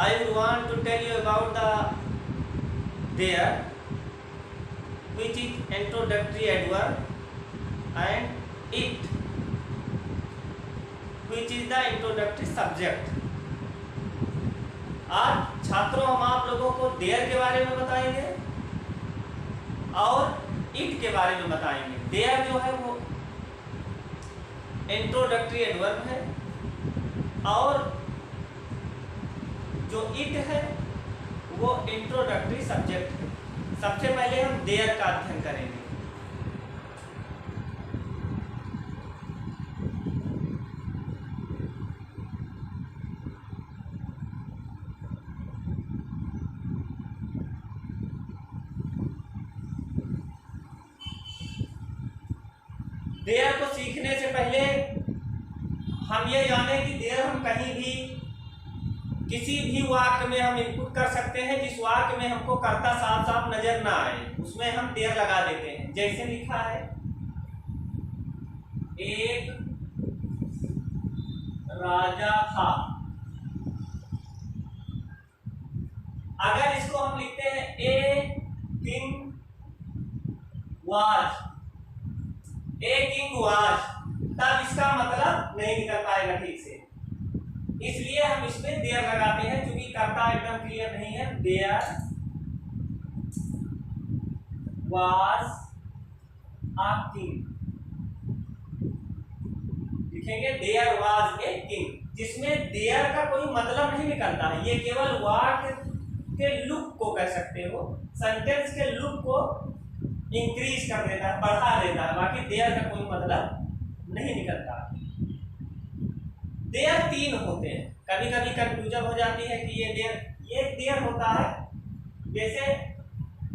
I would want to tell you about the there, which is introductory adverb, and it, which is the introductory subject. आज छात्रों हम आप लोगों को there के बारे में बताएंगे और इट के बारे में बताएंगे। देयर जो है वो इंट्रोडक्टरी एडवर्ब है और जो इट है वो इंट्रोडक्टरी सब्जेक्ट है। सबसे पहले हम देयर का अध्ययन करेंगे। देयर को सीखने से पहले हम ये जाने कि देयर हम कहीं भी किसी भी वाक्य में हम इनपुट कर सकते हैं जिस वाक्य में हमको कर्ता साफ साफ नजर ना आए, उसमें हम देयर लगा देते हैं। जैसे लिखा है एक राजा था, अगर इसको हम लिखते हैं a king was, a king was, तब इसका मतलब नहीं निकल पाएगा ठीक से, इसलिए हम इसमें देयर लगाते हैं क्योंकि कर्ता एकदम क्लियर नहीं है। देयर वाज अ किंग लिखेंगे, देयर वाज ए किंग, जिसमें देयर का कोई मतलब नहीं निकलता है। ये केवल वाक्य के लुक को कह सकते हो, सेंटेंस के लुक को इंक्रीज कर देता है, बढ़ा देता है, बाकी देयर का कोई मतलब नहीं निकलता। देयर तीन होते हैं, कभी कभी कंफ्यूजन हो जाती है कि ये देयर होता है, जैसे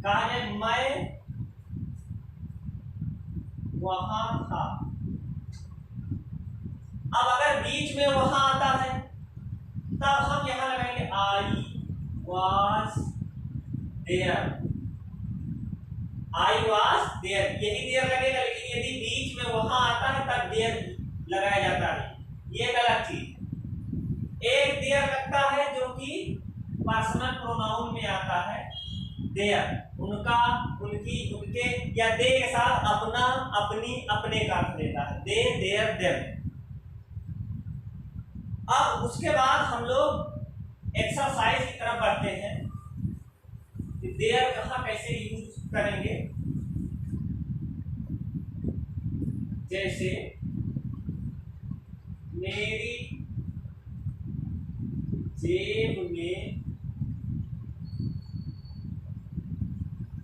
कहा जाए मैं वहां था। अब अगर बीच में वहां आता है तब हम यहां लगाएंगे I was there, I was there, यही देयर लगेगा। लेकिन यदि बीच में वहां आता है तब देयर लगाया जाता है, ये गलत चीज। एक देयर लगता है जो कि पर्सनल प्रोनाउन में आता है, देयर, उनका, उनकी, उनके या दे के साथ अपना, अपनी, अपने का अर्थ लेता है, दे, देयर, देम। अब उसके बाद हम लोग एक्सरसाइज की तरफ बढ़ते हैं कि देयर कहाँ कैसे यूज करेंगे। जैसे मेरी जेब में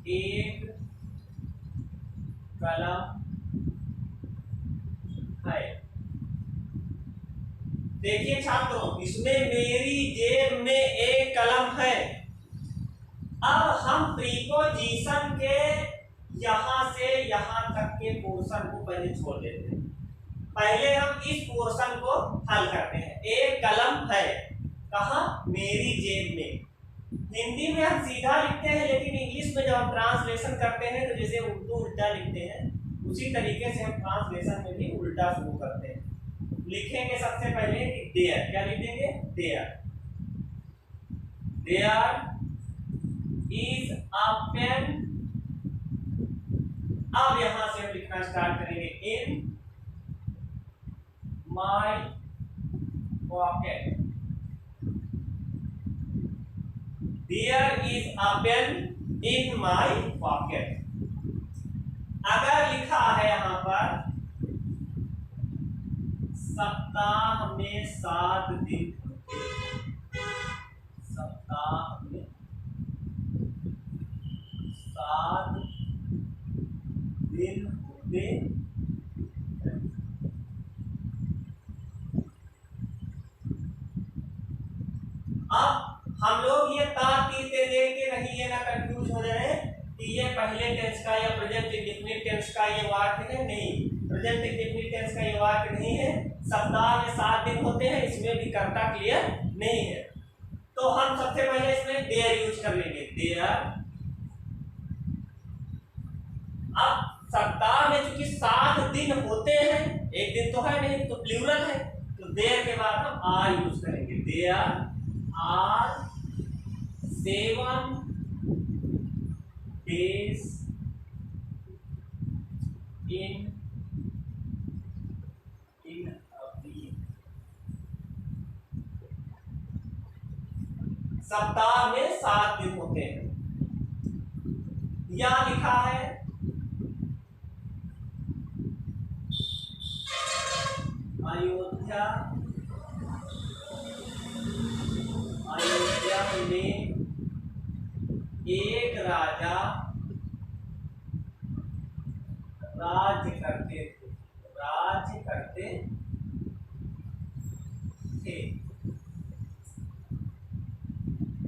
एक कलम है। देखिए छात्रों, इसमें मेरी जेब में एक कलम है। अब हम प्रीपोजिशन के यहां से यहां तक के पोर्शन को पहले छोड़ देते हैं। पहले हम इस पोर्शन को हल करते हैं। एक कलम है, कहां? मेरी जेब में। हिंदी में हम सीधा लिखते हैं, लेकिन इंग्लिश में जब हम ट्रांसलेशन करते हैं तो जैसे उर्दू उल्टा लिखते हैं, उसी तरीके से हम ट्रांसलेशन में भी उल्टा शुरू करते हैं। लिखेंगे सबसे पहले कि देयर, क्या लिखेंगे? There, there is a pen. अब यहां से हम लिखना स्टार्ट करेंगे, in my pocket. There is a pen in my pocket. अगर लिखा है यहां पर सप्ताह में 7 दिन होते, सप्ताह में 7 दिन होते, अब हम लोग ये तार तीरते देख के नहीं है ना कंफ्यूज हो जाए कि ये पहले टेंस का या प्रेजेंट इंडेफिनिट टेंस का ये वाक्य है। नहीं, प्रेजेंट इंडेफिनिट टेंस का ये वाक्य नहीं है। सप्ताह में 7 दिन होते हैं, इसमें भी कर्ता क्लियर नहीं है, तो हम सबसे पहले इसमें देयर यूज कर लेंगे, देयर। अब सप्ताह में चूंकि 7 दिन होते हैं, एक दिन तो है नहीं, तो प्लूरल है, तो देयर के बाद हम आर यूज करेंगे, there are 7 days in a week। सप्ताह में 7 दिन होते हैं। यहां लिखा है अयोध्या में एक राजा राज्य करते थे।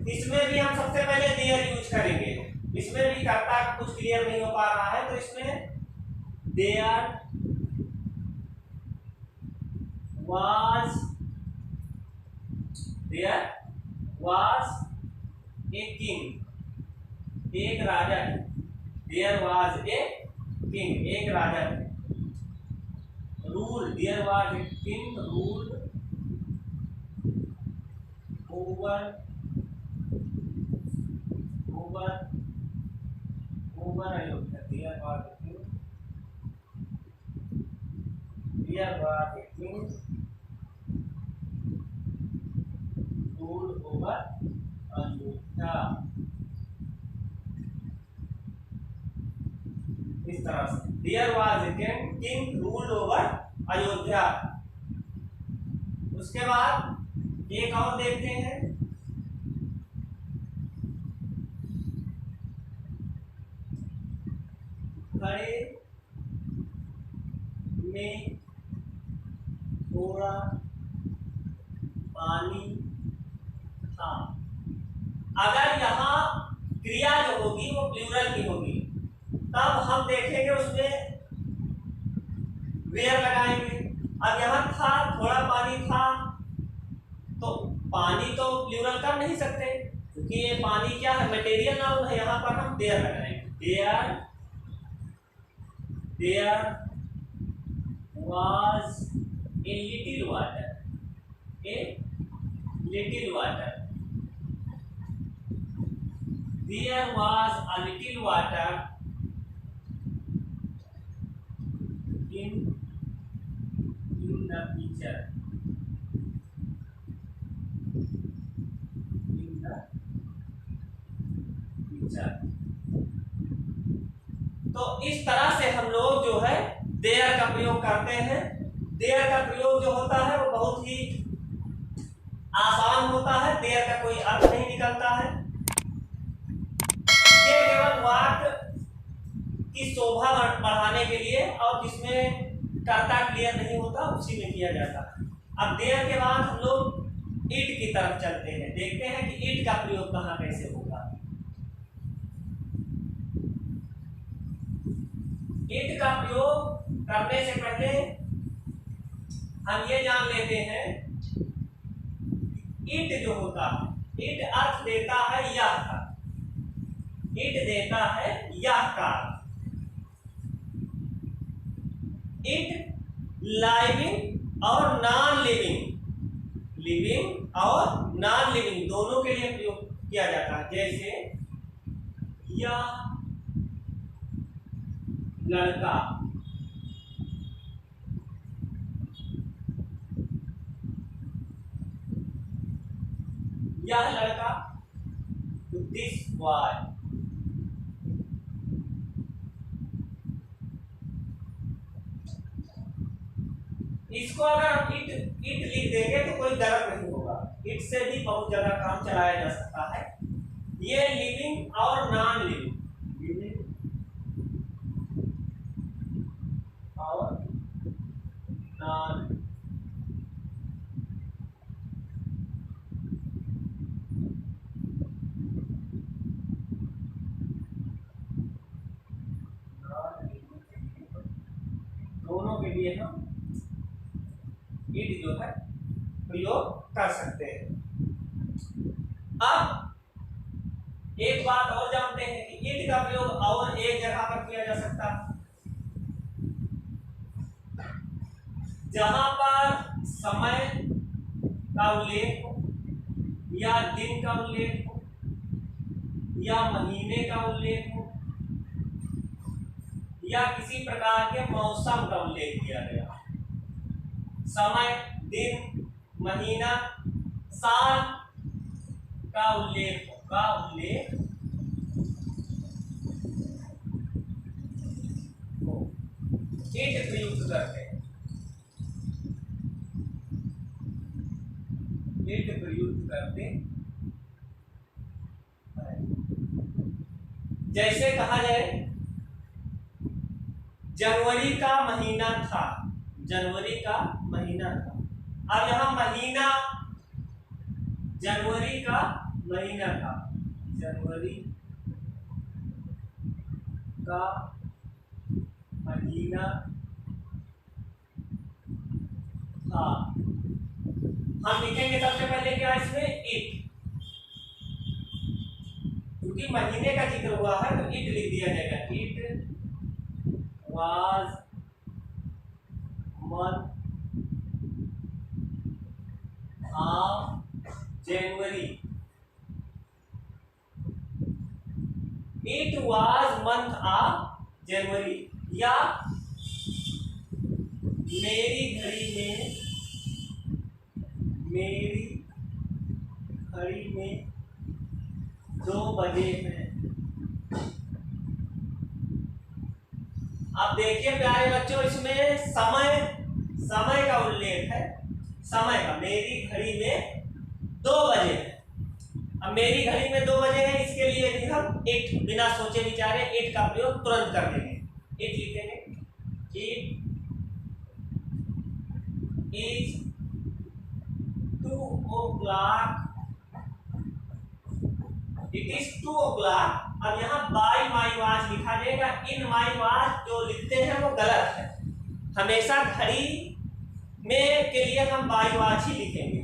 इसमें भी हम सबसे पहले देयर यूज करेंगे। इसमें भी कर्ता कुछ क्लियर नहीं हो पा रहा है, तो इसमें देयर वाज ए किंग, एक राजा है। देयर वाज ए किंग, एक राजा है। Rule, there was a king rule over Ayodhya. There was a king rule over Ayodhya. इस तरह से there was a king rule over Ayodhya. उसके बाद एक और देखते हैं, घड़े में थोड़ा पानी था। अगर यहाँ क्रिया जो होगी वो प्लूरल की होगी, तब हम देखेंगे उसमें वेयर लगाएंगे। अब यहाँ था, थोड़ा पानी था, तो पानी तो प्लूरल कर नहीं सकते, क्योंकि ये पानी क्या है, मटेरियल नाउन है। यहाँ पर हम देयर लगाएंगे। There was a little water, There was a little water in the pitcher. तो इस तरह से हम लोग जो है देयर का प्रयोग करते हैं। देयर का प्रयोग जो होता है वो बहुत ही आसान होता है। देयर का कोई अर्थ नहीं निकलता है। ये केवल वाक्य की शोभा बढ़ाने के लिए और जिसमें कर्ता क्लियर नहीं होता उसी में किया जाता है। अब देयर के बाद हम लोग इट की तरफ चलते हैं, देखते हैं कि इट का प्रयोग कहाँ कैसे होगा। इट का प्रयोग करने से पहले हम ये जान लेते हैं, इट जो होता है, इट अर्थ देता है यह का, इट देता है यह का। इट लिविंग और नॉन लिविंग, लिविंग और नॉन लिविंग दोनों के लिए प्रयोग किया जाता है। जैसे यह लड़का, यह लड़का, दिस बॉय। इसको अगर हम इट लिख देंगे तो कोई गलत नहीं होगा। इट से भी बहुत जगह काम चलाया जा सकता है। ये लिविंग और नॉन लिविंग, लिविंग और नॉन, दोनों के लिए हम इट जो है प्रयोग कर सकते हैं। अब एक बात और जानते हैं कि इट का प्रयोग और एक जगह पर किया जा सकता है, जहां पर समय का उल्लेख हो या दिन का उल्लेख हो या महीने का उल्लेख हो या किसी प्रकार के मौसम का उल्लेख किया गया, समय, दिन, महीना, साल का उल्लेख हो, इट प्रयुक्त करते हैं, इट प्रयुक्त करते हैं। जैसे कहा जाए जनवरी का महीना था, जनवरी का महीना था। अब यहां महीना, जनवरी का महीना था, जनवरी का महीना था। हम लिखेंगे सबसे पहले क्या इसमें, इट, क्योंकि महीने का जिक्र हुआ है तो इट लिख दिया जाएगा। It was month of January, it was month of January. या मेरी घड़ी में 2 बजे हैं। अब देखिए प्यारे बच्चों, इसमें समय का उल्लेख है, समय का, मेरी घड़ी में 2 बजे है। अब मेरी घड़ी में 2 बजे है, इसके लिए भी हम इट, बिना सोचे विचारे इट का प्रयोग तुरंत कर देंगे। इट लिखेंगे, it is 2 o'clock, it is 2 o'clock। अब यहाँ बाई माई वॉच लिखा जाएगा, इन माई वॉच जो लिखते हैं वो गलत है। हमेशा घड़ी में के लिए हम बाई वॉच ही लिखेंगे,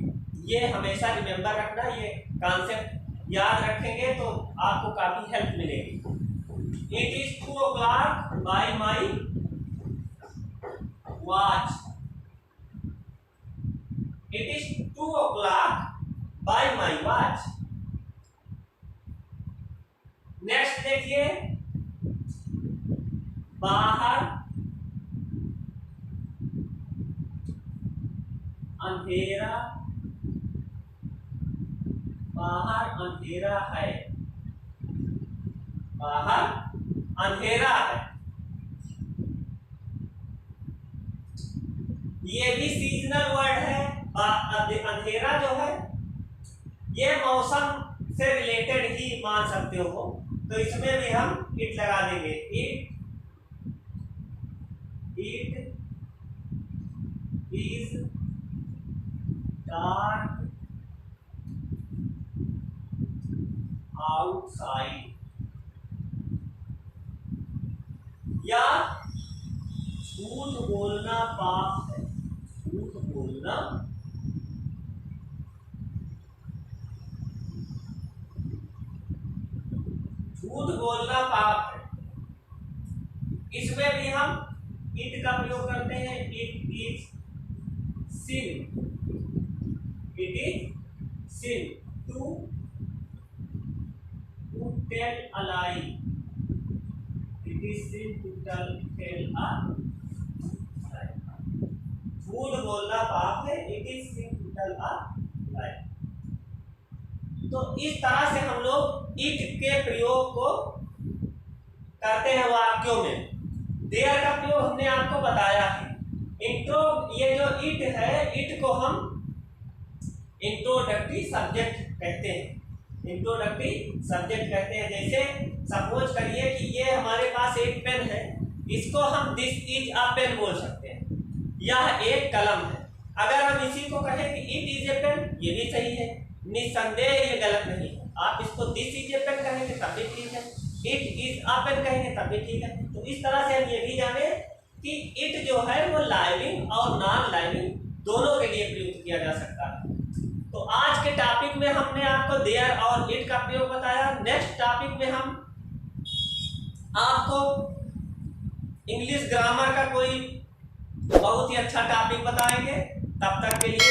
ये हमेशा रिमेम्बर रखना, ये कॉन्सेप्ट याद रखेंगे तो आपको काफी हेल्प मिलेगी। It is 2 o'clock by my watch, it is 2 o'clock by my watch. Next देखिए, बाहर अंधेरा, बाहर अंधेरा है, बाहर अंधेरा है। ये भी सीजनल वर्ड है। अंधेरा जो है ये मौसम से रिलेटेड ही मान सकते हो, तो इसमें भी हम इट लगा देंगे। It is dark outside. या झूठ बोलना पाप है, झूठ बोलना पाप है। इसमें भी हम इट का प्रयोग करते हैं। It is sin, it is sin to tell a lie, it is sin to tell a lie. झूठ बोलना पाप है, it is sin to tell a lie. तो इस तरह से हम लोग इट के प्रयोग को करते हैं वाक्यों में। देयर का प्रयोग हमने आपको बताया है। इंट्रो, ये जो इट है, इट को हम इंट्रोडक्टरी सब्जेक्ट कहते हैं, इंट्रोडक्टरी सब्जेक्ट कहते हैं। जैसे सपोज करिए कि ये हमारे पास एक पेन है, इसको हम दिस इज अ पेन बोल सकते हैं, यह एक कलम है। अगर हम इसी को कहें कि इट इज ए पेन, ये भी सही है, निस्संदेह ये गलत नहीं है। आप इसको दिस इज ए पेन कहेंगे तब भी ठीक है, इट इज अ पेन कहेंगे तब भी ठीक है। तो इस तरह से हम ये भी जाने कि इट जो है वो लाइविंग और नॉन लाइविंग दोनों के लिए प्रयुक्त किया जा सकता है। तो आज के टॉपिक में हमने आपको देयर और इट का प्रयोग बताया। नेक्स्ट टॉपिक में हम आपको इंग्लिश ग्रामर का कोई बहुत ही अच्छा टॉपिक बताएंगे। तब तक के लिए